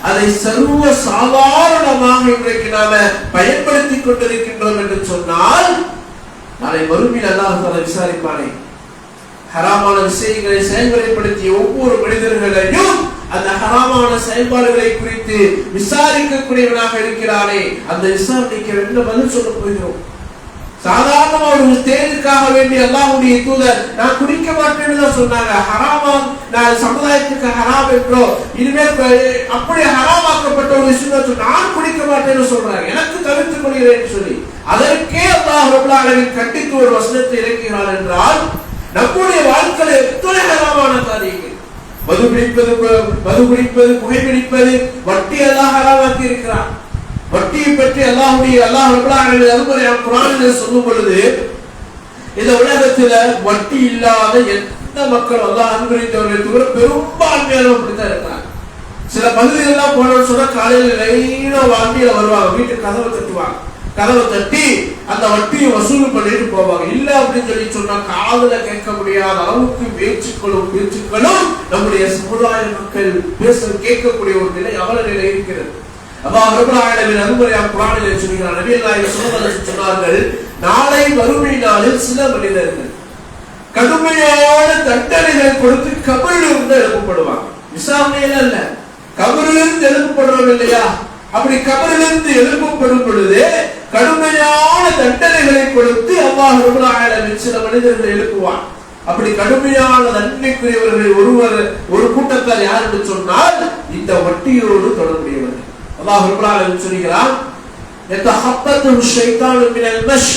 அதை சர்வ சாதாரணமாக இன்றைக்கு நாம பயன்படுத்திக் கொண்டிருக்கின்றோம் என்று சொன்னால், நாளை மறுமையில் அல்லாஹ் தஆலா விசாரிப்பானே. ஹராமான விஷயங்களை செயல்படுத்திய ஒவ்வொரு மனிதர்களையும் அந்த ஹராமான செயல்பாடுகளை குறித்து விசாரிக்கக்கூடியவனாக இருக்கிறானே, அந்த விசாரணைக்கு என்ன பதில் சொல்ல போகிறோம்? சாதாரண ஒரு தேனுக்காக வேண்டி அல்லாஹ்வுடைய தூதர் நான் குடிக்க மாட்டேன்னு தான் சொன்னாங்க. ஹராமா நான் சமுதாயத்துக்கு ஹராம் என்றோ இனிமேல் அப்படி ஹராமாக்கப்பட்ட ஒரு விஷயம் நான் குடிக்க மாட்டேன்னு சொல்றாங்க, எனக்கு தவிர்த்துக் கொள்கிறேன் சொல்லி அதற்கே அல்லாஹ் ரப்பல் ஆலமீன் கண்டித்து ஒரு வசனத்தை இறக்கிறார் என்றால், நம்முடைய வாழ்க்கையில் எத்தனை ஹராமான காரியங்கள், மது குடிப்பது, புகைப்பிடிப்பது, வட்டி அல்லாஹ் ஹராமாக்கி இருக்கிறார். வட்டியை பற்றி அல்லாஹ் ரப்பல் ஆலமீன் அல்குர்ஆனில் குர்ஆனில் சொல்லும் பொழுது, இந்த உலகத்துல வட்டி இல்லாத எந்த மக்கள் அல்லாஹ் அனுமதித்தவர்கள் தவிர பெரும்பான்மையான அப்படித்தான் இருக்கிறாங்க. சில பகுதிகளெல்லாம் போனோம்னு சொன்னா காலையில லைனா வண்டியில வருவாங்க, வீட்டுக்கு கதவை தட்டுவாங்க, கதவை தட்டி அந்த வட்டியை வசூல் பண்ணிட்டு போவாங்க. இல்ல அப்படின்னு சொல்லி சொன்னா காதுல கேட்க முடியாத அளவுக்கு பேச்சுக்களும் நம்முடைய சமுதாய மக்கள் பேச கேட்கக்கூடிய ஒரு நிலை அவல நிலை இருக்கிறது. அல்லாஹ் ரப்பல் ஆலமீன் அல்குர்ஆனில் குர்ஆனில் சொல்கிறார், நபியல்லாஹி ஸல்லல்லாஹு அலைஹி வஸல்லம் சொன்னார்கள், நாளை மறுமை நாளில் சில மனிதர்கள் கடுமையான தண்டனைகள் கொடுத்து கபரிலிருந்து எழுப்பப்படுவாங்க. விசாரணையில அல்ல, கபரிலிருந்து எழுப்பப்படுறோம் இல்லையா, அப்படி கபரிலிருந்து எழுப்பப்படும் பொழுது கடுமையான தண்டனைகளை கொடுத்து அல்லாஹ் ரப்பல் ஆலமீன் சில மனிதர்களை எழுப்புவான். அப்படி கடுமையான தண்டனைக்குரியவர்கள் ஒரு கூட்டத்தார் யார் என்று சொன்னால், இந்த வட்டியோடு தொடர்புடையவர்கள். அல்லாஹ் ரப்பல் ஆலமீன் சொல்கிறான், யதஹப்பத்துஹு ஷைத்தானு மினல் மஷ்,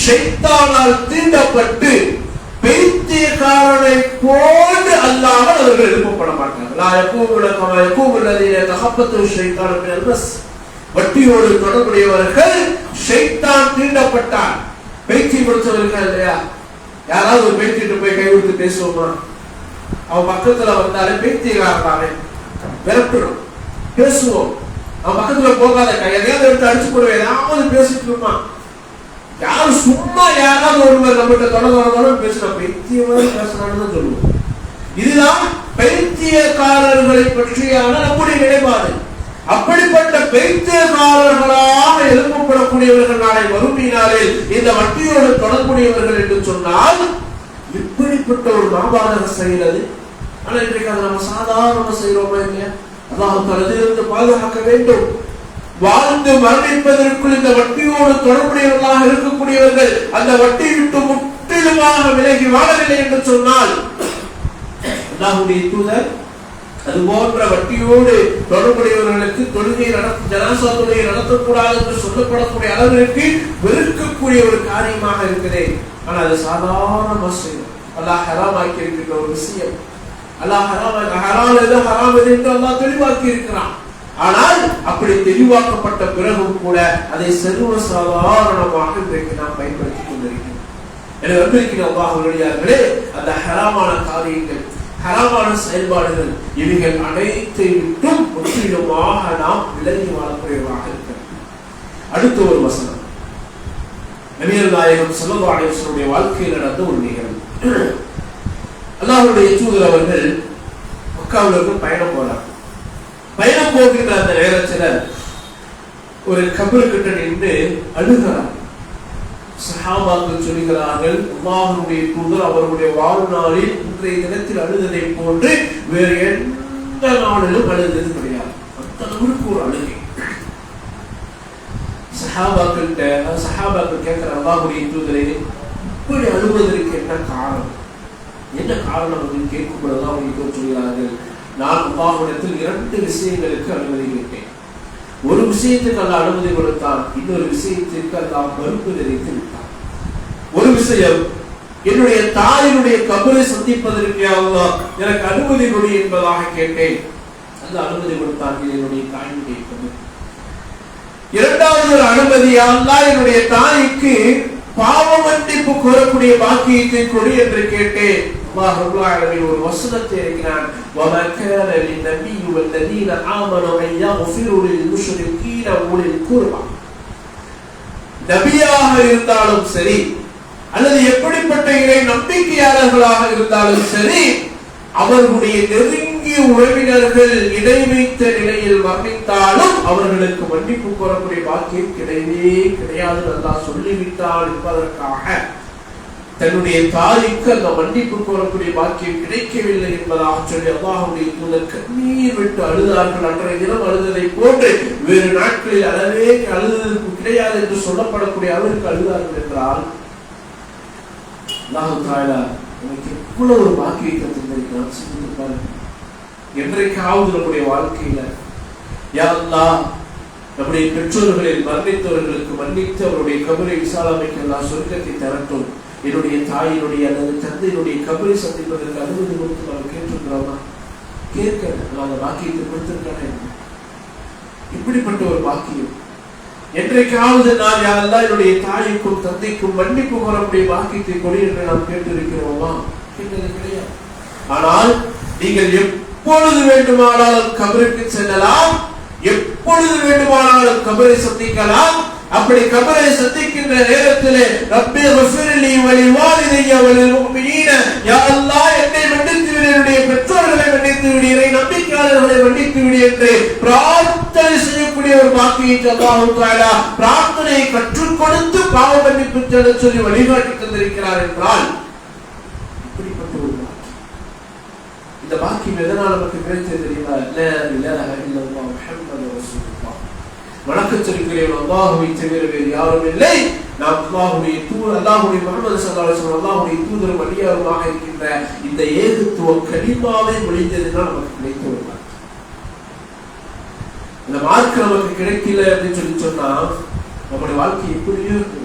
ஷைத்தானால் தீண்டப்பட்டு பைத்தியக்காரனை போன்று அல்லாமல் அவர்கள் எழுப்பப்பட மாட்டார்கள். லா யகூமுன கமா யகூமுல் லதீன யதஹப்பத்துஹு ஷைத்தானு மினல் மஸ், வட்டியோடு தொடர்புடையவர்கள் ஷைத்தான் தீண்டப்பட்டான். பைத்தியம் பிடிச்சவர்கள் இல்லையா, யாராவது ஒரு பைத்தியத்தை போய் கை கொடுத்து பேசுவோமா? அவன் பக்கத்துல வந்தாலே பேத்தியகாரத்தானே விரட்டுறோம், பேசுவோம். அவன் பக்கத்துல போகாத, எதையாவது எடுத்து அடிச்சு போடுவேன், ஏதாவது பேசிட்டு இருப்பான். யாரும் சும்மா யாராவது ஒருவர் நம்மகிட்ட தொடர்ந்து பேசுற பைத்தியமாக பேசுறான்னு சொல்லுவோம். இதுதான் பைத்தியக்காரர்களை பற்றியான நம்முடைய நிலைப்பாடு. அப்படிப்பட்ட பைத்தியக்காரர்களாக எழுப்பப்படக்கூடியவர்கள் நாளை வறுமையினாலே இந்த வட்டியோடு தொடர்புடையவர்கள் என்று சொன்னால் இப்படிப்பட்ட ஒரு மாபாதக செய்கிறது. ஆனா இன்றைக்கு அதை நம்ம சாதாரணமா செய்யறோமா இல்லையா? அல்லாஹ் அதிலிருந்து பாதுகாக்க வேண்டும். வாழ்ந்து மரணிப்பதற்குள் இந்த வட்டியோடு தொடர்புடையவர்களாக இருக்கக்கூடியவர்கள் அந்த வட்டி விட்டு முற்றிலுமாக விலகி வாழவில்லை என்று சொன்னால் அல்லாஹ்வுடைய தூதர் அது போன்ற வட்டியோடு தொடர்புடையவர்களுக்கு தொழுகை ஜனாசா தொழுகை நடத்தக்கூடாது என்று சொல்லப்படக்கூடிய அளவிற்கு வெறுக்கக்கூடிய ஒரு காரியமாக இருக்குது. ஆனா அது சாதாரண செய்யும். அல்லாஹ் ஹராமாக்கி இருக்கின்ற ஒரு விஷயம். அல்லாஹ் ஹராம் என்று அல்லாஹ் தெளிவாக்கி இருக்கிறான். ஆனால் அப்படி தெளிவாக்கப்பட்ட பிறகும் கூட அதை சர்வ சாதாரணமாக இன்றைக்கு நாம் பயன்படுத்திக் கொண்டிருக்கிறோம். எனவே வந்திருக்கிற அல்லாஹ்வுடையார்களே, அந்த ஹராமான காரியங்கள், ஹராமான செயல்பாடுகள் இவைகள் அனைத்தை விட்டும் முற்றிலுமாக நாம் விலகி வாழக்கூடியவராக இருக்கிறோம். அடுத்த ஒரு வசனம், நபிகள் நாயகம் ஸல்லல்லாஹு அலைஹி வஸல்லம் வாழ்க்கையில் நடந்த ஒரு நிகழ்வு. அல்லாஹ்வுடைய தூதர் அவர்கள் மக்காவிற்கு பயணம் போறார். பயணம் போகின்ற அந்த நேரத்தில் ஒரு கபர் கிட்ட நின்று அழுகிறார். சஹாபாக்கள் சொல்கிறார்கள், அல்லாஹ்வுடைய தூதர் அவருடைய வாழ்நாளில் இன்றைய தினத்தில் அழுததை போன்று வேறு எந்த நாளிலும் அழுதது கிடையாது. அந்த அளவுக்கு ஒரு அழுகை. சஹாபாக்கள் கேட்கிற, அல்லாஹ்வுடைய தூதரை இப்படி அழுவதற்கு என்ன காரணம், என்ன காரணம் என்று கேட்கும் பொழுதுதான் அவங்க சொல்கிறார்கள், நான் அல்லாஹ்விடத்தில் 2 விஷயங்களுக்கு அனுமதி கேட்டேன். ஒரு விஷயத்துக்கு அல்லாஹ் அனுமதி கொடுத்தான், இன்னொரு விஷயத்திற்கு அல்லாஹ் மறுப்பு தெரிவித்து விட்டான். ஒரு விஷயம், என்னுடைய தாயினுடைய கபரை சந்திப்பதற்கு அல்லாஹ் எனக்கு அனுமதி கொடு என்பதாக கேட்டேன். அந்த அனுமதி கொடுத்தான், என்னுடைய தாயினுடைய கபர். இரண்டாவது ஒரு அனுமதி, அல்லாஹ் என்னுடைய தாய்க்கு பாவ மன்னிப்பு கோரக்கூடிய பாக்கியத்தை கொடு என்று கேட்டேன். அல்லாஹ் ரப்பல் ஆலமீன் ஒரு வசனத்தை இறக்கினான், وَمَا كَانَ لِلنَّبِيِّ وَالَّذِينَ آمَنُوا أَن يَغْفِرُوا لِلْمُشْرِكِينَ أُولِي الْقُرْبَى. நபியாக இருந்தாலும் சரி அல்லது எப்படிப்பட்ட இறை நம்பிக்கையாளர்களாக இருந்தாலும் சரி, அவர்களுடைய நெருங்கிய உறவினர்கள் இடை வைத்த நிலையில் மரணித்தாலும் அவர்களுக்கு மன்னிப்பு கோரக்கூடிய பாக்கியம் கிடையவே கிடையாது அல்லாஹ் சொல்லிவிட்டால் என்பதற்காக தன்னுடைய தாய்க்கு அந்த மன்னிப்பு கோரக்கூடிய பாக்கியம் கிடைக்கவில்லை என்பதாக சொல்லி அல்லாஹ்வுடைய தூதர் கண்ணீர் விட்டு அழுதார்கள். அன்றைய தினம் அழுததை போன்று வேறு நாட்களில் அளவே அழுதற்கு கிடையாது என்று சொல்லப்படக்கூடிய அளவிற்கு அழுதார்கள் என்றால் அல்லாஹ் தஆலா நமக்கு எவ்வளவு ஒரு பாக்கியத்தை தந்திருக்கிறான் சிந்தித்து பாருங்க. என்றைக்காவது நம்முடைய வாழ்க்கையில யா அல்லாஹ் நம்முடைய பெற்றோர்களில் மரணித்தவர்களுக்கு மன்னித்து அவருடைய கபரை விசாலமைக்க அல்லாஹ் சொர்க்கத்தை தரட்டும், என்னுடைய தாயினுடைய அல்லது தந்தையினுடைய கபரை சந்திப்பதற்கு அனுமதி கொடுத்து நம்ம கேட்டிருக்கிறோமா? கேட்க அந்த பாக்கியத்தை கொடுத்திருக்கானே. இப்படிப்பட்ட ஒரு பாக்கியம் என்றைக்காவது நான் யாரெல்லாம் என்னுடைய தாய்க்கும் தந்தைக்கும் மன்னிப்பு கோரக்கூடிய பாக்கியத்தை கொடு என்று நாம் கேட்டிருக்கிறோமா? கேட்டது கிடையாது. ஆனால் நீங்கள் எப்பொழுது வேண்டுமானாலும் கபருக்கு செல்லலாம், எப்பொழுது வேண்டுமானாலும் கபரை சந்திக்கலாம். அப்படி கபரை சந்திக்கின்ற நேரத்திலே ரப்பி கஃபிர்லி வலிவாலிதைய வலில் முஃமினீன, யா அல்லாஹ் என்னை மன்னித்து விடு, என்னுடைய பெற்றோர்களை மன்னித்து விடு, இறை நம்பிக்கையாளர்களை மன்னித்து விடு என்று பிரார்த்தனை செய்யக்கூடிய ஒரு பாக்கியத்தை அல்லாஹ் தஆலா பிரார்த்தனையை கற்றுக் கொடுத்து பாவ மன்னிப்பு தேட சொல்லி வழிகாட்டி தந்திருக்கிறார் என்றால் இப்படிப்பட்ட ஒரு பாக்கியம். இந்த பாக்கியம் எதனால் நமக்கு கிடைத்தது தெரியுமா? லா இலாஹ இல்லல்லாஹ் முஹம்மது ரசூலுல்லாஹ், வணக்கத்திற்குரியவன் அல்லாஹ்வை தவிர வேறு யாரும் இல்லை. நாம் அல்லாஹ்வுடைய தூதர், அல்லாஹ்வுடைய முஹம்மது ஸல்லல்லாஹு அலைஹி வஸல்லம் அல்லாஹ்வுடைய தூதரும் அடியாருமாக இருக்கின்ற இந்த ஏகத்துவ கலிமாவை மொழிந்ததுதான் நமக்கு கிடைத்த ஒரு பாக்கியம். இந்த மார்க் நமக்கு கிடைக்கல அப்படின்னு சொல்லி சொன்னா நம்முடைய வாழ்க்கை எப்படியோ இருக்கு.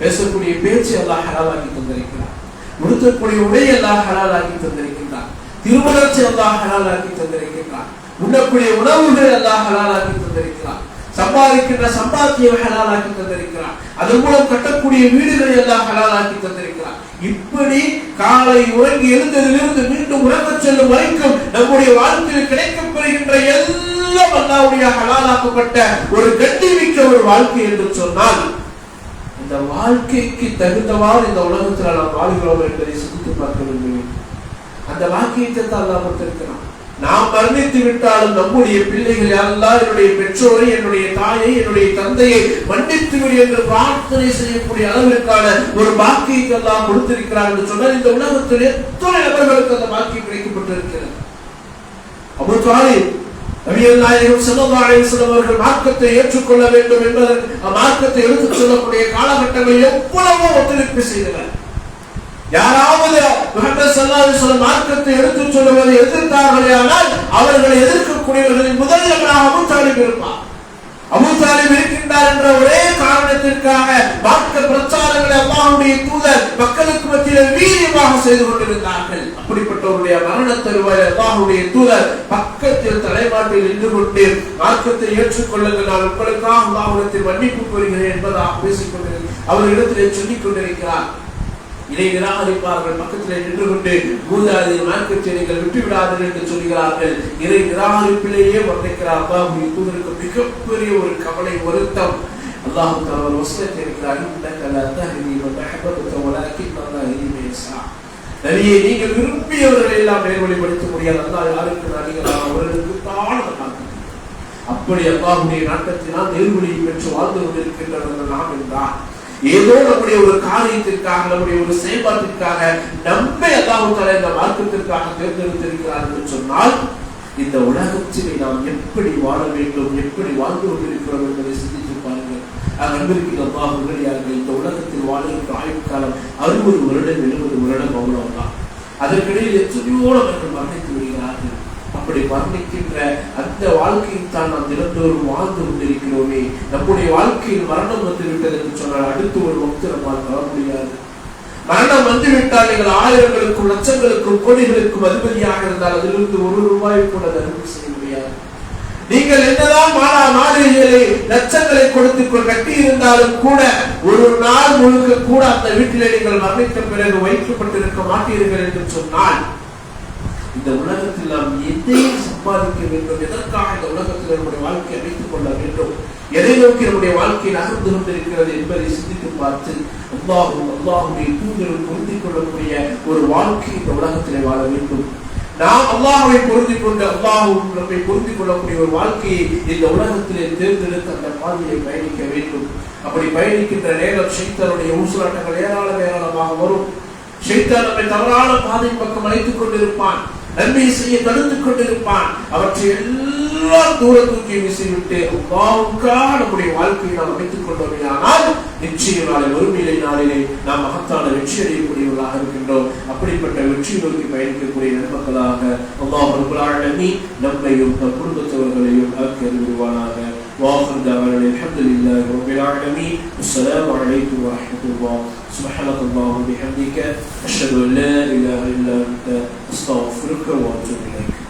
பேசக்கூடிய பேச்சு அல்லாஹ் ஹலாலாக்கி தந்திருக்கிறார், உடுத்தக்கூடிய உடையை அல்லாஹ் ஹலாலாக்கி தந்திருக்கின்றார், திருமணத்தை அல்லாஹ் ஹலாலாக்கி தந்திருக்கின்றார், உண்ணக்கூடிய உணவுகளை அல்லாஹ் ஹலாலாக்கி தந்திருக்கிறார், சம்பாதிக்கின்ற சம்பாத்தியம் ஹலாலாக்கி தந்திருக்கிறார், அதன் மூலம் கட்டக்கூடிய வீடுகளை எல்லாம் ஹலாலாக்கி தந்திருக்கிறார். இப்படி காலை உறங்கி எழுந்ததிலிருந்து மீண்டும் உறங்கச் செல்லும் வரைக்கும் நம்முடைய வாழ்க்கையில் கிடைக்கப் பெறுகின்ற எல்லாம் அல்லாஹ்வுடைய ஹலாலாக்கப்பட்ட ஒரு கண்ணிமிக்க ஒரு வாழ்க்கை என்று சொன்னால், இந்த வாழ்க்கைக்கு தகுந்தவாறு இந்த உலகத்தில் நாம் வாழ்கிறோம் என்பதை சிந்தித்து பார்க்க வேண்டும். அந்த வாக்கியத்தை தான் அல்லாஹ் கொடுத்திருக்கிறான். நாம் மரணித்து விட்டாலும் நம்முடைய பிள்ளைகள் யாரெல்லாம் என்னுடைய பெற்றோரை, என்னுடைய தாயை, என்னுடைய தந்தையை மன்னித்து விடு என்று பிரார்த்தனை செய்யக்கூடிய அளவிற்கான ஒரு பாக்கியத்தை எல்லாம் கொடுத்திருக்கிறார் என்று சொன்னால், இந்த உலகத்தில் எத்தனை நபர்களுக்கு அந்த பாக்கியம் கிடைக்கப்பட்டிருக்கிறது. அபூ தாலிப் நபிகள் நாயகம் ஸல்லல்லாஹு அலைஹி வஸல்லம் அவர்கள் மார்க்கத்தை ஏற்றுக்கொள்ள வேண்டும் என்பதற்கு மார்க்கத்தை எடுத்துச் சொல்லக்கூடிய காலகட்டங்களில் எவ்வளவோ ஒத்துழைப்பு செய்தனர். யாராவது முஹம்மது ஸல்லல்லாஹு அலைஹி வஸல்லம் மார்க்கத்தை எடுத்துச் சொல்லுவதை எதிர்த்தார்களே ஆனால் அவர்களை எதிர்க்கக்கூடியவர்களின் முதல் நபராக அபூ தாலிப் இருப்பார். அபூ தாலிப் இருக்கின்றார் என்ற ஒரே காரணத்திற்காக மார்க்க பிரச்சாரங்களை அல்லாஹ்வுடைய தூதர் மக்களுக்கு மத்தியில் வீரியமாக செய்து கொண்டிருந்தார்கள். அப்படிப்பட்டவருடைய மரண தருவாயில் அல்லாஹ்வுடைய தூதர் பக்கத்தில் தலைமாட்டில் நின்று கொண்டு மார்க்கத்தை ஏற்றுக்கொள்ளுங்கள், நான் உங்களுக்காக அல்லாஹ்விடத்தில் மன்னிப்பு கோருகிறேன் என்பதாக பேசிக் கொண்டிருக்கிறார். அவர்களிடத்திலே சொல்லிக் கொண்டிருக்கிறார். இதை நிராகரிப்பார்கள். பக்கத்தில் நின்று கொண்டு மூதாதையர் மார்க்கத்தை நீங்கள் விட்டுவிடாதீர்கள் என்று சொல்கிறார்கள். இதை நிராகரிப்பிலேயே வர்ணிக்கிறார். அல்லாஹ்வுடைய தூதருக்கு மிகப்பெரிய ஒரு கவலை, வருத்தம். அல்லாஹ் தஆலா வஸியத்தை இருக்கிறார். இன்னக லா தஹ்தி மன் அஹ்பப்த வலக்கின் அல்லாஹ் யஹ்தி மன் யஷா. நபியே, நீங்கள் விரும்பியவர்களை எல்லாம் நேர்வழிப்படுத்த முடியாது. அல்லாஹ் யாருக்கு நாடுகிறாரோ அவர்களுக்கு தான் நாட்டம். அப்படி அல்லாஹ்வுடைய நாட்டத்தினால் நேர்வழியை பெற்று வாழ்ந்து கொண்டிருக்கின்றவர்கள் நாம் என்றார். ஏதோ நம்முடைய ஒரு காரியத்திற்காக, நம்முடைய ஒரு செயல்பாட்டிற்காக நம்மை அல்லாஹ் தஆலா இந்த மார்க்கத்திற்காக தேர்ந்தெடுத்திருக்கிறார் என்று சொன்னால், இந்த உலகத்திலே நாம் எப்படி வாழ வேண்டும், எப்படி வாழ்ந்து கொண்டிருக்கிறோம் என்பதை சிந்தித்து பாருங்கள். அன்பிற்கு அல்லாஹ் உடனடியார்கள் இந்த உலகத்தில் வாழ்கின்ற ஆயுள் காலம் 60 வருடம் 70 வருடம் அவ்வளவுதான். அதற்கிடையில் எத்தனையோ அவர்கள் மரணித்து விடுகிறார்கள். அப்படி மரணிக்கின்ற அந்த வாழ்க்கையில் தான் நாம் தினந்தோறும் வாழ்ந்து கொண்டிருக்கிறோமே. நம்முடைய வாழ்க்கையில் மரணம் வந்துவிட்டது என்று சொன்னால் அடுத்து ஒரு வக்து நம்மால் வர முடியாது. மரணம் வந்துவிட்டால் நீங்கள் ஆயிரங்களுக்கும் லட்சங்களுக்கும் கோடிகளுக்கும் அதிபதியாக இருந்தால் அதிலிருந்து ₹1 கூட தர்மம் செய்ய முடியாது. நீங்கள் என்னதான் மாளிகைகளை லட்சங்களை கொடுத்து கட்டி இருந்தாலும் கூட ஒரு நாள் முழுக்க கூட அந்த வீட்டிலே நீங்கள் மரணித்த பிறகு வைக்கப்பட்டிருக்க மாட்டீர்கள் என்று சொன்னால், இந்த உலகத்தில் நாம் எதை சம்பாதிக்க வேண்டும், எதற்காக இந்த உலகத்தில் நம்முடைய வாழ்க்கையை அமைத்துக் கொள்ள வேண்டும், எதை நோக்கி நம்முடைய வாழ்க்கை நகர்ந்து கொண்டிருக்கிறது என்பதை சிந்தித்து பார்த்து அல்லாஹ்வுடைய தூதரை பொருந்திக் கொள்ளக்கூடிய ஒரு வாழ்க்கை இந்த உலகத்திலே வாழ வேண்டும். நாம் அல்லாஹ்வை பொருந்திக் கொண்டு அல்லாஹ்வும் நம்மை பொருந்திக் கொள்ளக்கூடிய ஒரு வாழ்க்கையை இந்த உலகத்திலே தேர்ந்தெடுத்து அந்த பாதையை பயணிக்க வேண்டும். அப்படி பயணிக்கின்ற நேரம் ஷைத்தானுடைய ஊசலாட்டங்கள் ஏராளமாக வரும். ஷைத்தான் நம்மை தவறான பாதை பக்கம் அழைத்துக் கொண்டிருப்பான், நன்மை செய்ய தடுத்துக் கொண்டிருப்பான். அவற்றை எல்லாம் தூர தூக்கி வீசிவிட்டு அல்லாஹ்வுக்காக நம்முடைய வாழ்க்கையை நாம் அமைத்துக் கொண்டோமையானால் நிச்சயம் நாளை வறுமையிலே நாளிலே நாம் மகத்தான வெற்றி அடையக்கூடியவர்களாக இருக்கின்றோம். அப்படிப்பட்ட வெற்றி நோக்கி பயணிக்கக்கூடிய நன்மக்களாக அல்லாஹ் ரப்பல் ஆலமீன் நம்மையும் நம் குடும்பத்தவர்களையும் ஆக்கி அருள்வானாக. வாஹிர் தஅவானா அல்ஹம்துலில்லாஹி ரப்பில் ஆலமீன். அஸ்ஸலாமு அலைக்கும் வரஹ்மத்துல்லாஹி. سبحانك اللهم وبحمدك أشهد أن لا إله إلا أنت أستغفرك وأتوب إليك.